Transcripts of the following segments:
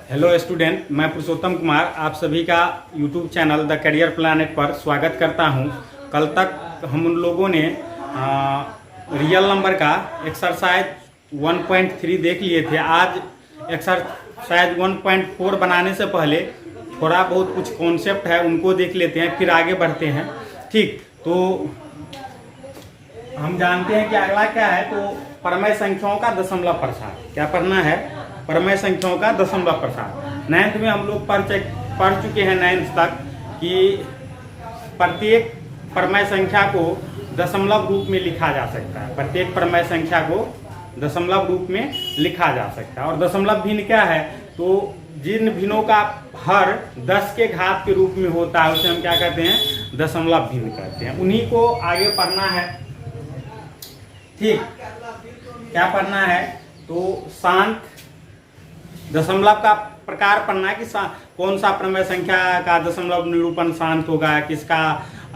Hello student, मैं पुरुषोत्तम कुमार आप सभी का YouTube channel the career planet पर स्वागत करता हूं। कल तक हम उन लोगों ने रियल नंबर का एक्सरसाइज 1.3 देख लिए थे। आज एक्सरसाइज 1.4 बनाने से पहले थोड़ा बहुत कुछ कॉन्सेप्ट है उनको देख लेते हैं, फिर आगे बढ़ते हैं। ठीक, तो हम जानते हैं कि अगला क्या है, तो परमेय संख्याओं का दशमलव प्रसार। क्या पढ़ना है? परमेय संख्याओं का दशमलव प्रसार। 9th में हम लोग पढ़ चुके हैं 9th तक कि प्रत्येक परमेय संख्या को दशमलव रूप में लिखा जा सकता है। प्रत्येक परमेय संख्या को दशमलव रूप में लिखा जा सकता है। और दशमलव भिन्न क्या है? तो जिन भिन्नों का हर 10 के घात के रूप में होता है उसे हम क्या कहते हैं? दशमलव भिन्न कहते हैं। उन्हीं को आगे पढ़ना है। ठीक, क्या पढ़ना है? तो शांत दशमलव का प्रकार पढ़ना है कि कौन सा परमेय संख्या का दशमलव निरूपण शांत होगा, किसका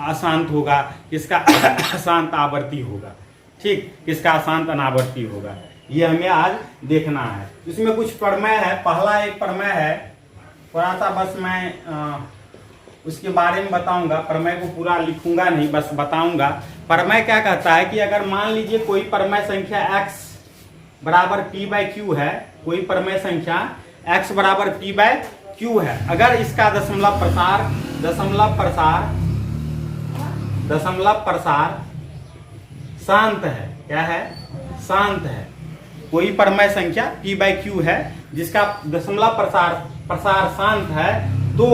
अशांत होगा, किसका अशांत आवर्ती होगा। ठीक, किसका अशांत अनावर्ती होगा, ये हमें आज देखना है। इसमें कुछ प्रमेय है। पहला एक प्रमेय है, थोड़ा सा बस मैं उसके बारे में बताऊंगा। प्रमेय को पूरा लिखूंगा नहीं, बस बताऊंगा। प्रमेय क्या कहता है कि अगर मान लीजिए कोई परमेय संख्या x बराबर p/q है, कोई परमेय संख्या x बराबर p/q है, अगर इसका दशमलव प्रसार शांत है। क्या है? शांत है। कोई परमेय संख्या p/q है जिसका दशमलव प्रसार शांत है, तो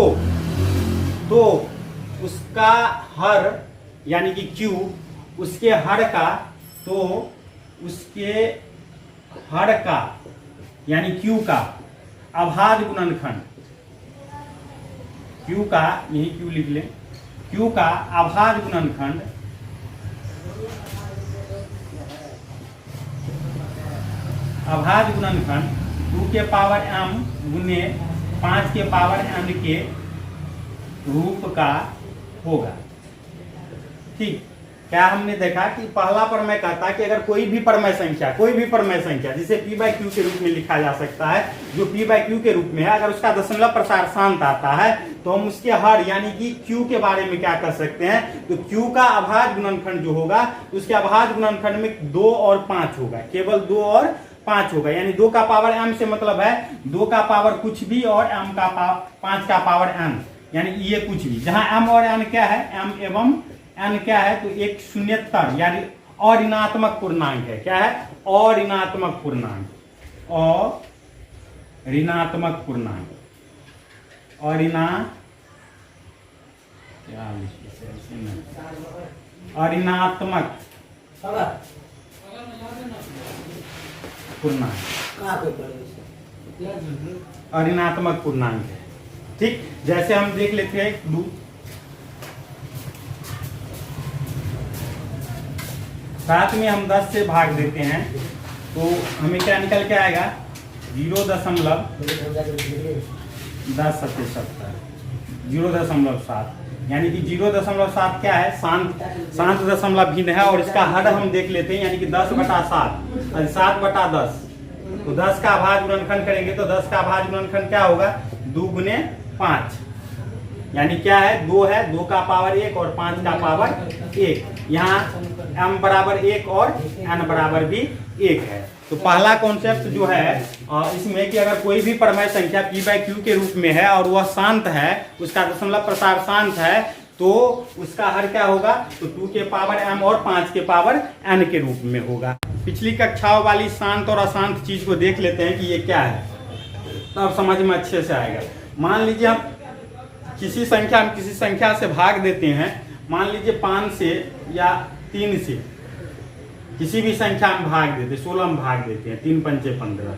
उसका हर यानी कि q, उसके हर का यानी q का अभाज्य गुणनखंड, q का, यही q लिख लें, q का अभाज्य गुणनखंड अभाज्य 2 के पावर m गुने 5 के पावर n के रूप का होगा। ठीक, क्या हमने देखा कि पहला प्रमेय कहता है कि अगर कोई भी परमेय संख्या जिसे p/q के रूप में लिखा जा सकता है, जो p/q के रूप में है, अगर उसका दशमलव प्रसार शांत आता है तो हम उसके हर यानी कि q के बारे में क्या कर सकते हैं? तो q का अभाज्य गुणनखंड जो होगा, उसके अभाज्य गुणनखंड में 2 और 5 होगा, केवल 2 और 5 होगा। यानी 2 का पावर m से मतलब है 2 का पावर कुछ भी और 5 का पावर n, यानी ये कुछ भी। जहां m और n क्या है? m एवं n क्या है? तो एक शून्यतर यानी अऋणात्मक पूर्णांक है। क्या है? अऋणात्मक पूर्णांक। अऋणात्मक पूर्णांक है। ठीक, जैसे हम देख लेते हैं क्लू। साथ में हम 10 से भाग देते हैं तो हमें क्या निकल के आएगा? 0.10 यानी कि 0.7 क्या है? शांत दशमलव भिन्न है। और इसका हर हम देख लेते हैं, यानी कि 10/7 और 7/10। तो 10 का अभाज्य गुणनखंड करेंगे तो 10 का अभाज्य गुणनखंड क्या होगा? 2 गुने 5, यानी क्या है? 2 है, 2 का पावर 1 और 5 का पावर 1। यहाँ m बराबर 1 और n बराबर भी 1 है। तो पहला कॉन्सेप्ट जो है इसमें कि अगर कोई भी परमेय संख्या p/q के रूप में है और वह शांत है, उसका दशमलव प्रसार शांत है, तो उसका हर क्या होगा? तो 2 के पावर m और 5 के पावर n के रूप में होगा। पिछली कक्षाओं वाली शांत और अशांत चीज को देख लेते हैं कि ये क्या है, तब समझ में अच्छे से आएगा। मान लीजिए हम किसी संख्या से भाग देते हैं, मान लीजिए 5 से या 3 से किसी भी संख्या में भाग देते, 16 में भाग देते हैं। 3 पंचे 15,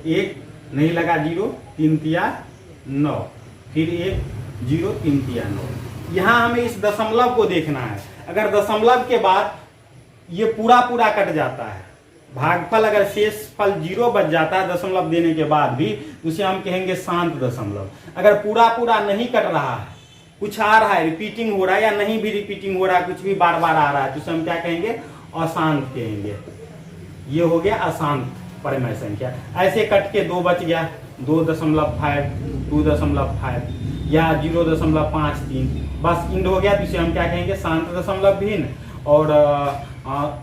1 नहीं लगा 0, 3 तिया 9, फिर 1 0, 3 तिया 9। यहाँ हमें इस दशमलव को देखना है। अगर दशमलव के बाद ये पूरा कट जाता है, भागफल अगर शेष फल 0 बच जाता है दशमलव देने के बाद भी, उसे हम कहेंगे शांत दशमलव। अगर पूरा नहीं कट रहा है, कुछ आ रहा है, रिपीटिंग हो रहा है या नहीं भी रिपीटिंग हो रहा है, कुछ भी बार बार आ रहा है, तो उसे हम क्या कहेंगे? अशांत कहेंगे। ये हो गया अशांत परमेय संख्या। ऐसे कट के 2 बच गया, 2.5, 2.5 या 0.53, बस इंड हो गया। तो इसे हम क्या कहेंगे, शांत दशमलव भिन्न। और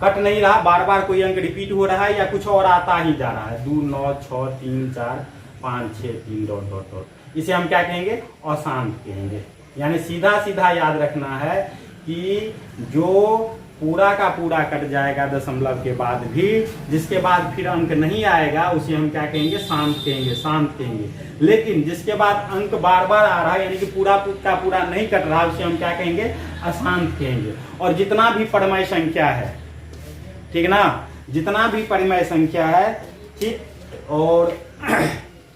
कट नहीं रहा, बार बार कोई अंक रिपीट हो रहा है या कुछ और आता ही जा रहा है, 2, 9, 6, 3, 4, 5, 6, 3 डॉट डॉट डॉट, इसे हम क्या कहेंगे, अशांत कहेंगे। यानी सीधा सीधा याद रखना है कि जो पूरा का पूरा कट जाएगा दशमलव के बाद भी, जिसके बाद फिर अंक नहीं आएगा, उसे हम क्या कहेंगे, शांत कहेंगे, शांत कहेंगे। लेकिन जिसके बाद अंक बार बार आ रहा है, यानी कि पूरा का पूरा नहीं कट रहा, उसे हम क्या कहेंगे, अशांत कहेंगे। और जितना भी परिमेय संख्या है, ठीक ना, जितना भी परिमेय संख्या है, ठीक। और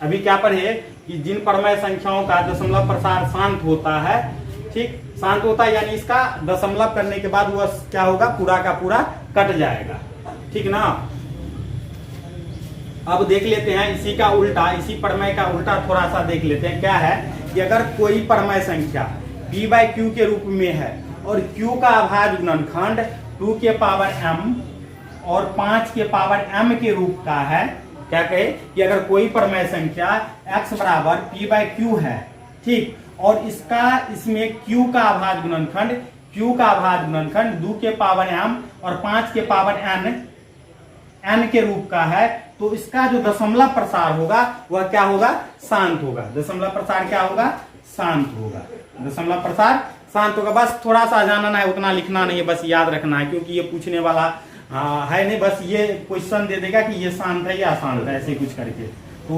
अभी क्या पढ़े कि जिन परिमेय संख्याओं का दशमलव प्रसार शांत होता है, ठीक, शांत होता है, यानी इसका दशमलव करने के बाद वह क्या होगा, पूरा का पूरा कट जाएगा, ठीक ना। अब देख लेते हैं इसी का उल्टा, इसी परिमेय का उल्टा थोड़ा सा देख लेते हैं। क्या है कि अगर कोई परिमेय संख्या p/q के रूप में है और q का अभाज्य गुणनखंड 2 के पावर m और 5 के पावर m के रूप का है, क्या कहे कि अगर कोई परिमेय संख्या x बराबर p/q है, ठीक, और इसमें q का अभाज्य गुणनखंड 2 के पावर m और 5 के पावर n के रूप का है, तो इसका जो दशमलव प्रसार होगा वह क्या होगा, शांत होगा। दशमलव प्रसार क्या होगा, शांत होगा। दशमलव प्रसार शांत होगा। बस थोड़ा सा जानना है, उतना लिखना नहीं है, बस याद रखना है, क्योंकि ये पूछने वाला है नहीं, बस ये क्वेश्चन दे देगा कि ये शांत है या अशांत है, ऐसे कुछ करके,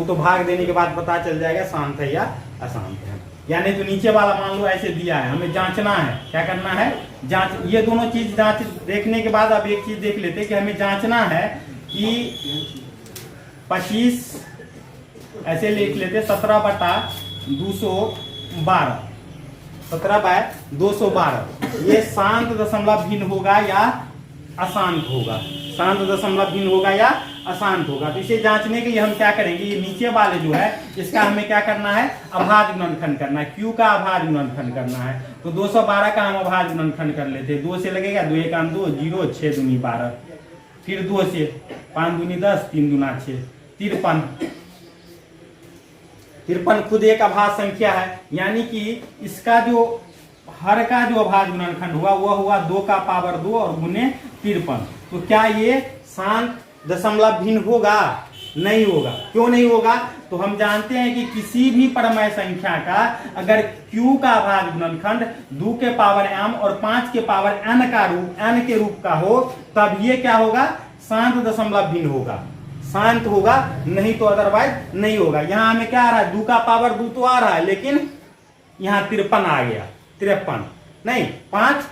तो भाग देने के बाद पता चल जाएगा शांत है या अशांत है। यानी तो नीचे वाला मान लो ऐसे दिया है, हमें जांचना है, क्या करना है, जांच। ये दोनों चीज जांच देखने के बाद अब एक चीज देख लेते हैं कि हमें जांचना है कि 25 ऐसे लिख लेते, 17/212, 17/212, ये शांत दशमलव भिन्न होगा या अशांत होगा, शांत दशमलव भिन्न होगा या अशांत होगा। तो इसे जांचने के लिए हम क्या करेंगे, ये नीचे वाले जो है इसका हमें क्या करना है, अभाज्य गुणनखंड करना है, q का अभाज्य गुणनखंड करना है। तो 212 का हम अभाज्य गुणनखंड कर लेते हैं, 2 से लगेगा, 2 1 2, 0, 6 दूनी 12, फिर 2 से 5 दूनी 10, 3 दूना 6, 53 खुद एक अभाज्य संख्या है, यानी कि इसका जो हर का जो अभाज्य गुणनखंड हुआ वह हुआ 2 का पावर 2 और गुने 53। तो क्या ये शांत दशमलव भिन्न होगा, नहीं होगा। क्यों नहीं होगा, तो हम जानते हैं कि किसी भी परिमेय संख्या का अगर q का अभाज्य गुणनखंड 2 के पावर m और 5 के पावर n के रूप का हो, तब ये क्या होगा, शांत दशमलव भिन्न होगा, शांत होगा, नहीं तो अदरवाइज नहीं होगा। यहाँ हमें क्या आ रहा है, 2 का पावर 2 तो आ रहा है, लेकिन यहाँ 53 आ गया, 53 नहीं, 5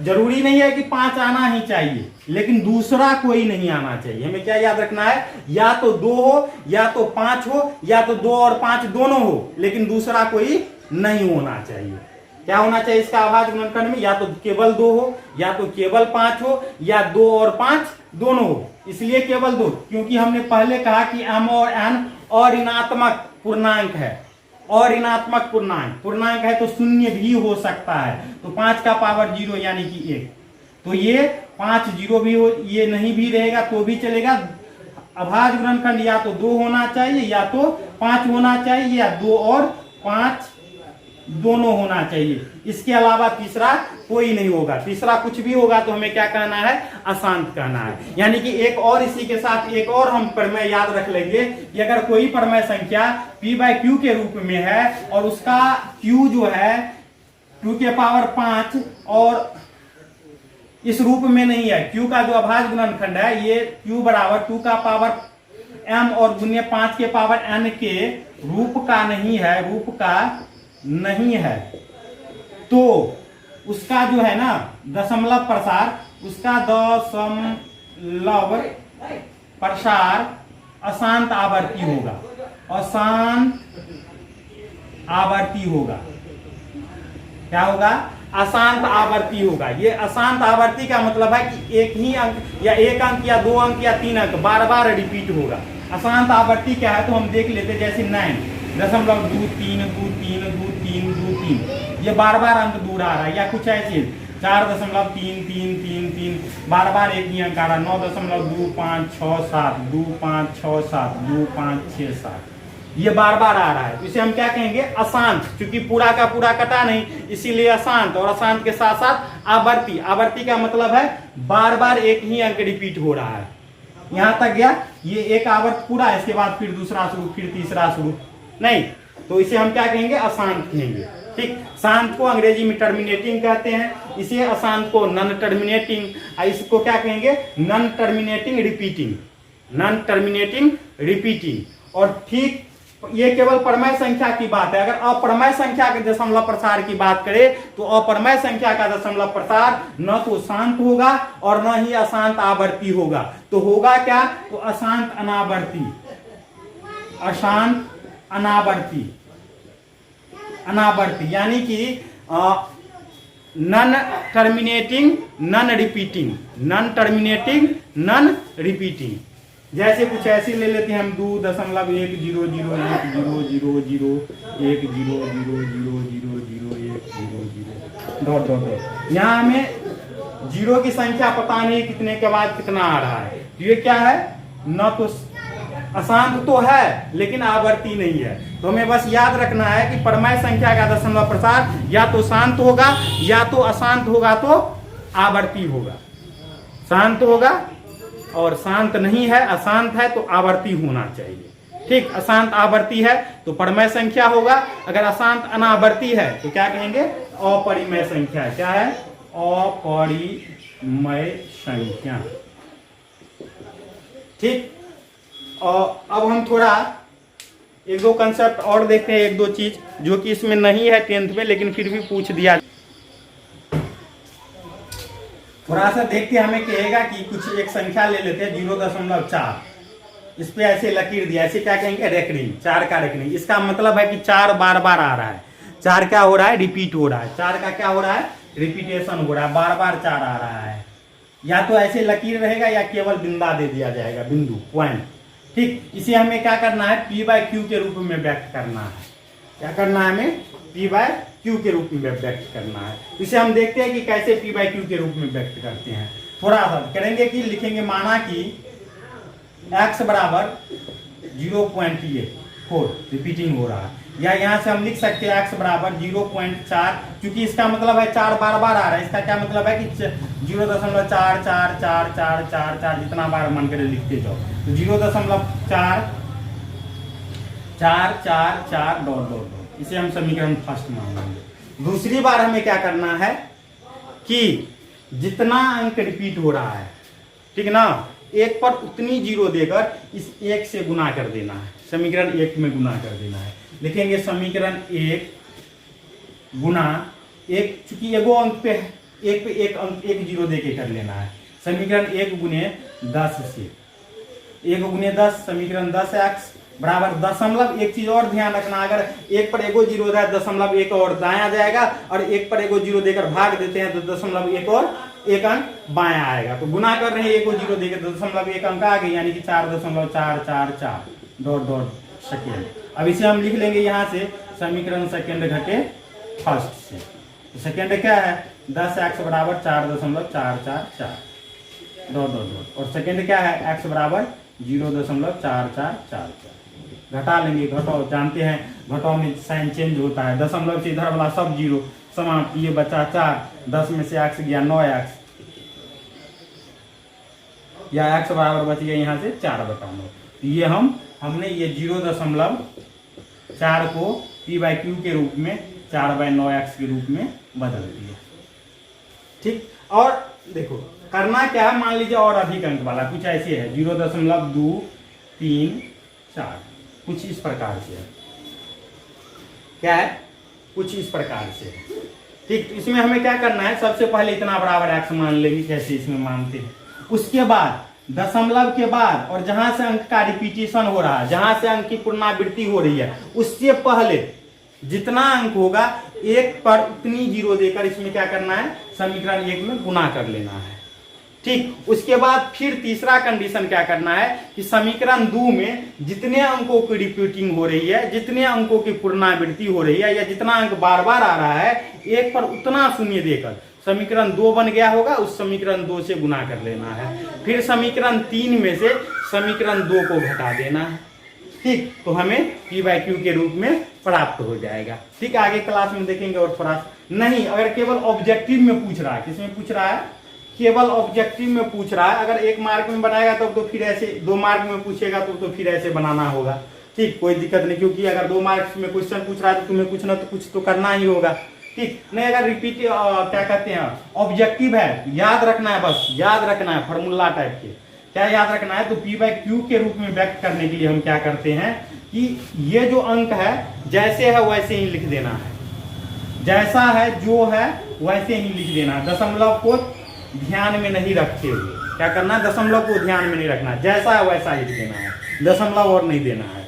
जरूरी नहीं है कि 5 आना ही चाहिए, लेकिन दूसरा कोई नहीं आना चाहिए। हमें क्या याद रखना है, या तो 2 हो, या तो 5 हो, या तो 2 और 5 दोनों हो, लेकिन दूसरा कोई नहीं होना चाहिए। क्या होना चाहिए इसका अभाज्य गुणनखंड में, या तो केवल 2 हो, या तो केवल 5 हो, या 2 और 5 दोनों हो। इसलिए केवल 2, क्योंकि हमने पहले कहा कि m और n अऋणात्मक पूर्णांक है, और ऋणात्मक पूर्णांक है तो शून्य भी हो सकता है। तो 5 का पावर 0 यानी कि 1, तो ये 5 0 भी हो, ये नहीं भी रहेगा तो भी चलेगा। अभाज्य गुणनखंड या तो 2 होना चाहिए, या तो 5 होना चाहिए, या 2 और 5 दोनों होना चाहिए। इसके अलावा तीसरा कोई नहीं होगा। तीसरा कुछ भी होगा तो हमें क्या कहना है, अशांत कहना है। यानी कि एक और इसी के साथ एक और हम परिमेय याद रख लेंगे कि अगर कोई परिमेय संख्या p/q के रूप में है और उसका q जो है 2 के पावर 5 और इस रूप में नहीं है, q का जो अभाज्य गुणनखंड है ये q बराबर 2 का पावर m और गुने 5 के पावर n के रूप का नहीं है, रूप का नहीं है, तो उसका जो है ना दशमलव प्रसार, उसका दशमलव प्रसार अशांत आवर्ती होगा, अशांत आवर्ती होगा। क्या होगा, अशांत आवर्ती होगा। ये अशांत आवर्ती का मतलब है कि एक ही अंक या एक अंक या 2 अंक या 3 अंक बार बार रिपीट होगा। अशांत आवर्ती क्या है तो हम देख लेते, जैसे 9.23232323, ये बार बार अंक दूर आ रहा है, या कुछ ऐसे 4.3333 बार बार एक ही अंक आ रहा है, 9.2567 2567 2567, ये बार बार आ रहा है, तो इसे हम क्या कहेंगे, अशांत। क्योंकि पूरा का पूरा कटा नहीं, इसीलिए अशांत। और अशांत के साथ साथ आवर्ती। आवर्ती का मतलब है बार बार एक ही अंक रिपीट हो रहा है। यहां तक गया, ये एक आवर्त पूरा है, इसके बाद फिर दूसरा शुरू, फिर तीसरा शुरू नहीं, तो इसे हम क्या कहेंगे, अशांत कहेंगे। ठीक, शांत को अंग्रेजी में टर्मिनेटिंग कहते हैं, इसे अशांत को नॉन टर्मिनेटिंग, इसको क्या कहेंगे, non terminating repeating, non terminating repeating. और ठीक ये केवल परमय संख्या की बात है। अगर अपरमय संख्या के दशमलव प्रसार की बात करें तो अपरमय संख्या का दशमलव प्रसार न तो शांत होगा और न ही अशांत आवर्ती होगा। तो होगा क्या, तो अशांत अनावर्ती, अशांत अनावर्ती, अनावर्ती यानी कि non terminating non repeating, non terminating non repeating. जैसे कुछ ऐसे ले लेते हैं हम, 2.10000100010001000 यहाँ हमें जीरो की संख्या पता नहीं कितने के बाद कितना आ रहा है। ये क्या है, न तो अशांत तो है लेकिन आवर्ती नहीं है। तो हमें बस याद रखना है कि परमय संख्या का दशमलव प्रसार या तो शांत होगा या तो अशांत होगा तो आवर्ती होगा। शांत होगा और शांत नहीं है, अशांत है तो आवर्ती होना चाहिए। ठीक, अशांत आवर्ती है तो परमय संख्या होगा, अगर अशांत अनावर्ती है तो क्या कहेंगे, अपरिमेय संख्या। क्या है, अपरिमेय संख्या। ठीक, और अब हम थोड़ा एक दो कंसेप्ट और देखते हैं, एक दो चीज जो कि इसमें नहीं है 10th में लेकिन फिर भी पूछ दिया। थोड़ा सा देखते हमें कहेगा कि कुछ एक संख्या ले लेते हैं 0.4, इस पे ऐसे लकीर दिया, ऐसे क्या कहेंगे, रेकरिंग, 4 का रेकरिंग। इसका मतलब है कि 4 बार बार आ रहा है, 4 क्या हो रहा है, रिपीट हो रहा है। 4 का क्या हो रहा है, रिपीटेशन हो रहा है, बार बार 4 आ रहा है। या तो ऐसे लकीर रहेगा या केवल बिंदा दे दिया जाएगा, बिंदु, पॉइंट। ठीक, इसे हमें क्या करना है, P/Q के रूप में व्यक्त करना है। क्या करना है हमें, P/Q के रूप में व्यक्त करना है। इसे हम देखते हैं कि कैसे P/Q के रूप में व्यक्त करते हैं। थोड़ा सा करेंगे कि लिखेंगे, माना कि x बराबर 0.4 रिपीटिंग हो रहा है, या यहाँ से हम लिख सकते हैं x बराबर 0.4, क्योंकि इसका मतलब है 4 बार बार आ रहा है। इसका क्या मतलब है कि 0.444444 जितना बार मन करे लिखते जाओ, तो 0.4444 इसे हम समीकरण फर्स्ट मान लेंगे। दूसरी बार हमें क्या करना है कि जितना अंक रिपीट हो रहा है, ठीक ना, एक पर उतनी जीरो देकर इस एक से गुना कर देना है, समीकरण 1 में गुना कर देना है। लिखेंगे समीकरण 1 गुना 1, चूंकि एगो अंक पे एक अंक एक जीरो दे के कर लेना है। समीकरण 1 गुने 10 से, 1 गुने 10 समीकरण 10x बराबर दशमलव। एक चीज और ध्यान रखना, अगर एक पर एगो जीरो है दशमलव एक और दाया जाएगा, और एक पर एगो जीरो देकर भाग देते हैं तो दशमलव एक और एक अंक बाया आएगा। तो गुना कर रहे हैं एगो जीरो देकर दशमलव एक अंक आ गई, यानी कि 4.444 सेकेंड। अब इसे हम लिख लेंगे यहाँ से समीकरण सेकेंड घटे फर्स्ट से। तो सेकेंड क्या है, 10x बराबर 4.444 और सेकेंड क्या है, x बराबर 0.4444। घटा लेंगे, घटाओ जानते हैं घटाओ में साइन चेंज होता है, दशमलव से इधर वाला सब जीरो समाप्त, ये बचा 4, 10 में से x गया 9x, या x बराबर बच गया यहाँ से 4/9। तो ये हमने ये 0.4 को P/Q के रूप में 4/9x के रूप में बदल दिया। ठीक, और देखो करना क्या है, मान लीजिए और अधिक अंक वाला कुछ ऐसे है 0.234, कुछ इस प्रकार से है। क्या है, कुछ इस प्रकार से है। ठीक, तो इसमें हमें क्या करना है, सबसे पहले इतना बराबर x मान लेंगे, जैसे इसमें मानते हैं। उसके बाद दशमलव के बाद और जहां से अंक का रिपीटेशन हो रहा है, जहां से अंक की पुनरावृत्ति हो रही है, उससे पहले जितना अंक होगा एक पर उतनी जीरो देकर इसमें क्या करना है, समीकरण 1 में गुना कर लेना है। ठीक, उसके बाद फिर तीसरा कंडीशन क्या करना है कि समीकरण 2 में जितने अंकों की रिपीटिंग हो रही है, जितने अंकों की पुनरावृत्ति हो रही है, या जितना अंक बार बार आ रहा है, एक पर उतना शून्य देकर समीकरण 2 बन गया होगा, उस समीकरण 2 से गुना कर लेना है। फिर समीकरण 3 में से समीकरण 2 को घटा देना है। ठीक, तो हमें P/Q के रूप में प्राप्त हो जाएगा। ठीक, आगे क्लास में देखेंगे और थोड़ा नहीं, अगर केवल ऑब्जेक्टिव में पूछ रहा है, किसमें पूछ रहा है, केवल ऑब्जेक्टिव में पूछ रहा है, अगर 1 मार्क में बनाएगा तो फिर ऐसे, 2 मार्क में पूछेगा तो फिर ऐसे बनाना होगा। ठीक, कोई दिक्कत नहीं, क्योंकि अगर 2 मार्क्स में क्वेश्चन पूछ रहा है तो तुम्हें कुछ ना तो कुछ तो करना ही होगा। ठीक, नहीं अगर रिपीट क्या कहते हैं ऑब्जेक्टिव है, याद रखना है, बस याद रखना है, फार्मूला टाइप के क्या याद रखना है, तो P/Q के रूप में व्यक्त करने के लिए हम क्या करते हैं कि ये जो अंक है जैसे है वैसे ही लिख देना है, जैसा है जो है वैसे ही लिख देना है, दशमलव को ध्यान में नहीं रखते हुए। क्या करना है, दशमलव को ध्यान में नहीं रखना, जैसा है वैसा लिख देना है, दशमलव और नहीं देना है।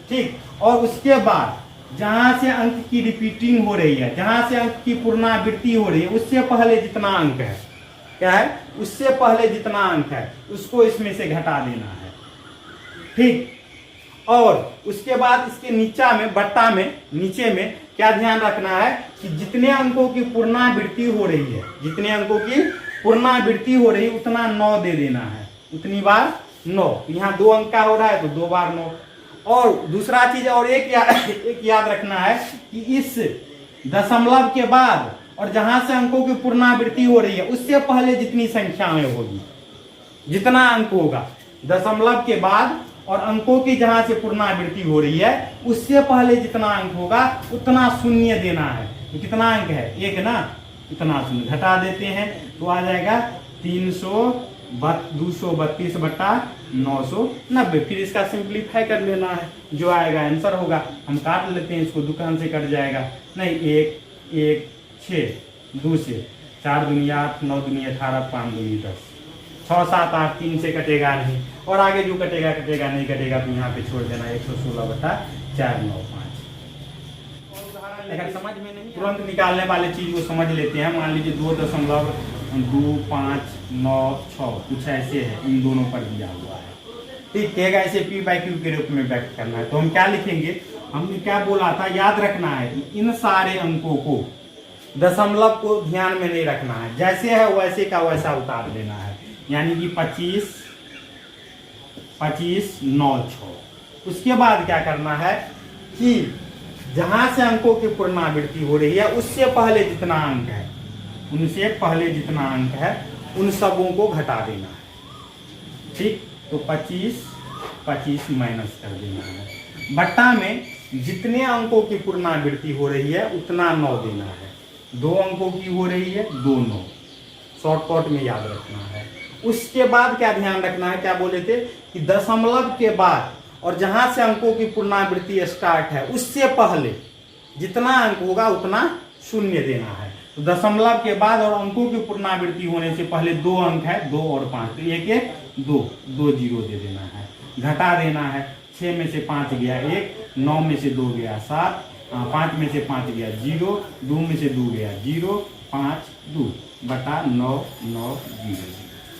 ठीक, और उसके बाद जहां से अंक की रिपीटिंग हो रही है, जहां से अंक की पुनरावृत्ति हो रही है, उससे पहले जितना अंक है, क्या है, उससे पहले जितना अंक है उसको इसमें से घटा देना है। ठीक, और उसके बाद इसके नीचा में बट्टा में नीचे में क्या ध्यान रखना है कि जितने अंकों की पुनरावृत्ति हो रही है, जितने अंकों की पुनरावृत्ति हो रही है उतना 9 दे देना है, उतनी बार 9। यहाँ 2 अंक का हो रहा है तो 2 बार 9। और दूसरा चीज और एक याद रखना है कि इस दशमलव के बाद और जहां से अंकों की पुनरावृत्ति हो रही है उससे पहले जितनी संख्याएं होगी, जितना अंक होगा दशमलव के बाद और अंकों की जहां से पुनरावृत्ति हो रही है उससे पहले जितना अंक होगा उतना शून्य देना है। तो कितना अंक है, 1 ना, इतना शून्य घटा देते हैं तो आ जाएगा 232 बटा 990। फिर इसका सिंप्लीफाई कर लेना है, जो आएगा आंसर होगा। हम काट लेते हैं इसको, दुकान से कट जाएगा, नहीं 1 1 6 2 से 4 दूनी 8 9 दूनी 18 5 दूनी 10 6 7 8 3 से कटेगा नहीं, और आगे जो कटेगा कटेगा, नहीं कटेगा तो यहाँ पे छोड़ देना 116 बटा 495। अगर समझ में नहीं तुरंत निकालने वाले चीज को समझ लेते हैं। मान लीजिए 2.2596 कुछ ऐसे है, इन दोनों पर दिया हुआ है। ठीक है, ऐसे P/Q के रूप में व्यक्त करना है। तो हम क्या लिखेंगे, हमने क्या बोला था, याद रखना है कि इन सारे अंकों को दशमलव को ध्यान में नहीं रखना है, जैसे है वैसे का वैसा उतार देना है। यानी कि 25 25 9 6। उसके बाद क्या करना है कि जहां से अंकों की पुनरावृत्ति हो रही है उससे पहले जितना अंक है, उनसे पहले जितना अंक है उन सबों को घटा देना है। ठीक, तो 25 25 माइनस कर देना है, बट्टा में जितने अंकों की पुनरावृत्ति हो रही है उतना 9 देना है। 2 अंकों की हो रही है 2 9, शॉर्टकट में याद रखना है। उसके बाद क्या ध्यान रखना है, क्या बोले थे कि दशमलव के बाद और जहां से अंकों की पुनरावृत्ति स्टार्ट है उससे पहले जितना अंक होगा उतना शून्य देना है। तो दशमलव के बाद और अंकों की पुनरावृत्ति होने से पहले 2 अंक है, 2 और 5, तो 1 1 2 2 0 दे देना है, घटा देना है। 6 में से 5 गया 1, 9 में से 2 गया 7, 5 में से 5 गया 0, 2 में से 2 गया 0, 5 2 बटा 9 9 0।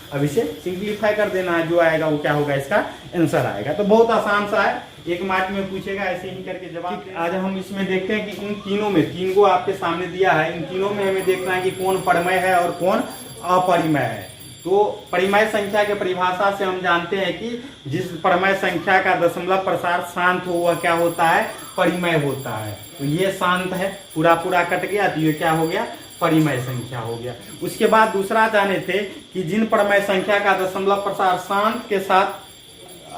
अब इसे सिंप्लीफाई कर देना है, जो आएगा वो क्या होगा, इसका आंसर आएगा। तो बहुत आसान सा है, 1 मार्क में पूछेगा, ऐसे ही करके जवाब। आज हम इसमें देखते हैं कि इन तीनों में, 3 को आपके सामने दिया है, इन तीनों में हमें देखना है कि कौन परिमेय है और कौन अपरिमेय है। तो परिमेय संख्या के परिभाषा से हम जानते हैं कि जिस परिमेय संख्या का दशमलव प्रसार शांत हो वह क्या होता है, परिमेय होता है। तो ये शांत है, पूरा पूरा कट गया तो ये क्या हो गया, परिमेय संख्या हो गया। उसके बाद दूसरा जाने थे कि जिन परिमेय संख्या का दशमलव प्रसार शांत के साथ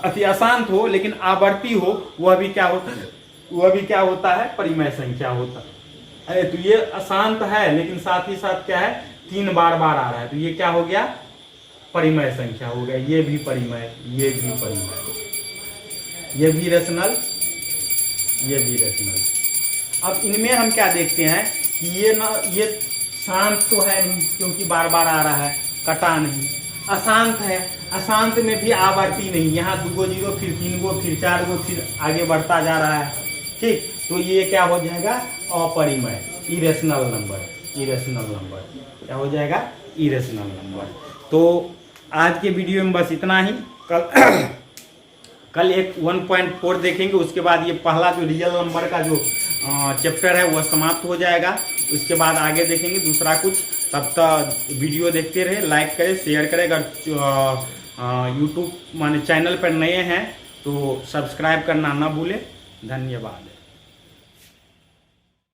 अति अशांत हो लेकिन आवर्ती हो वह भी क्या होता है, वह भी क्या होता है, परिमेय संख्या होता है। तो ये अशांत है लेकिन साथ ही साथ क्या है, 3 बार बार आ रहा है, तो ये क्या हो गया, परिमेय संख्या हो गया। ये भी परिमेय, ये भी परिमेय, ये भी रेशनल, ये भी रेशनल। अब इनमें हम क्या देखते हैं कि ये शांत तो है नहीं क्योंकि बार बार आ रहा है, कटा नहीं। अशांत है, अशांत में भी आवर्ती नहीं, यहाँ 2 गो 0 फिर 3 गो फिर 4 गो फिर आगे बढ़ता जा रहा है। ठीक, तो ये क्या हो जाएगा, अपरिमेय, इरेशनल नंबर। इरेशनल नंबर क्या हो जाएगा, इरेशनल नंबर। तो आज के वीडियो में बस इतना ही। कल एक 1.4 देखेंगे, उसके बाद ये पहला जो रियल नंबर का जो चैप्टर है वह समाप्त हो जाएगा। उसके बाद आगे देखेंगे दूसरा कुछ। तब तक वीडियो देखते रहे, लाइक करें, शेयर करें। अगर यूट्यूब माने चैनल पर नए हैं तो तो सब्सक्राइब करना ना भूलें। धन्यवाद।